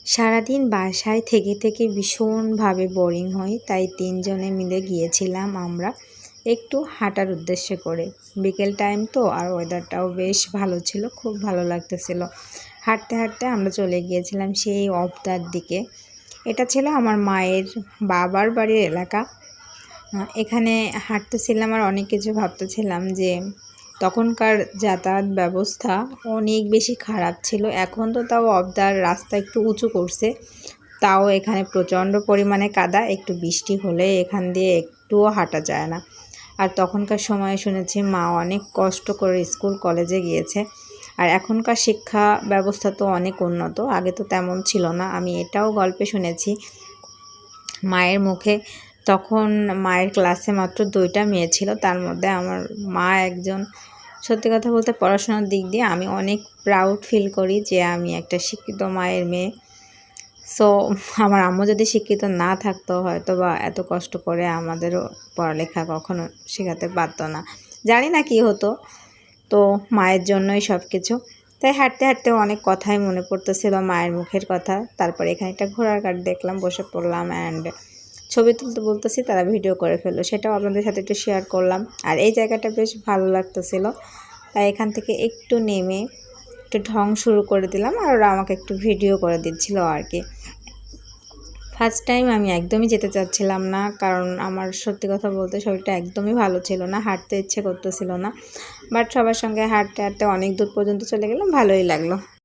সারাদিন বাসায় থেকে ভীষণভাবে বোরিং হই, তাই তিনজনে মিলে গিয়েছিলাম আমরা একটু হাঁটার উদ্দেশ্যে করে। বিকেল টাইম তো, আর ওয়েদারটাও বেশ ভালো ছিল, খুব ভালো লাগতেছিল। হাঁটতে হাঁটতে আমরা চলে গিয়েছিলাম সেই অবদার দিকে। এটা ছিল আমার মায়ের বাবার বাড়ির এলাকা। এখানে হাঁটতেছিলাম আর অনেক কিছু ভাবতেছিলাম যে তখনকার যাতায়াত ব্যবস্থা অনেক বেশি খারাপ ছিল। এখন তো তাও অবদার রাস্তা একটু উঁচু করছে, তাও এখানে প্রচণ্ড পরিমাণে কাদা, একটু বৃষ্টি হলে এখান দিয়ে একটুও হাঁটা যায় না। আর তখনকার সময়ে শুনেছি মা অনেক কষ্ট করে স্কুল কলেজে গিয়েছে। আর এখনকার শিক্ষা ব্যবস্থা তো অনেক উন্নত, আগে তো তেমন ছিল না। আমি এটাও গল্পে শুনেছি মায়ের মুখে, তখন মায়ের ক্লাসে মাত্র 2টা মেয়ে ছিল, তার মধ্যে আমার মা একজন। সত্যি কথা বলতে পড়াশোনার দিক দিয়ে আমি অনেক প্রাউড ফিল করি যে আমি একটা শিক্ষিত মায়ের মেয়ে। সো আমার আম্মু যদি শিক্ষিত না থাকতো হয়তো বা এত কষ্ট করে আমাদেরও পড়ালেখা কখনো শেখাতে পারতো না, জানি না কি হতো। তো মায়ের জন্যই সব কিছু। তাই হাঁটতে হাঁটতে অনেক কথাই মনে পড়তেছিল, মায়ের মুখের কথা। তারপরে এখানে একটা ঘোড়ার গাড়ি দেখলাম, বসে পড়লাম অ্যান্ড ছবি তুলতে বলতেছি, তারা ভিডিও করে ফেললো, সেটাও আপনাদের সাথে একটু শেয়ার করলাম। আর এই জায়গাটা বেশ ভালো লাগতেছিল, তাই এখান থেকে একটু নেমে একটু ঢং শুরু করে দিলাম, আর ওরা আমাকে একটু ভিডিও করে দিচ্ছিল আর কি। ফার্স্ট টাইম আমি একদমই যেতে চাচ্ছিলাম না, কারণ আমার সত্যি কথা বলতে শরীরটা একদমই ভালো ছিল না, হাঁটতে ইচ্ছে করতেছিল না। বাট সবার সঙ্গে হাঁটতে হাঁটতে অনেক দূর পর্যন্ত চলে গেলাম, ভালোই লাগলো।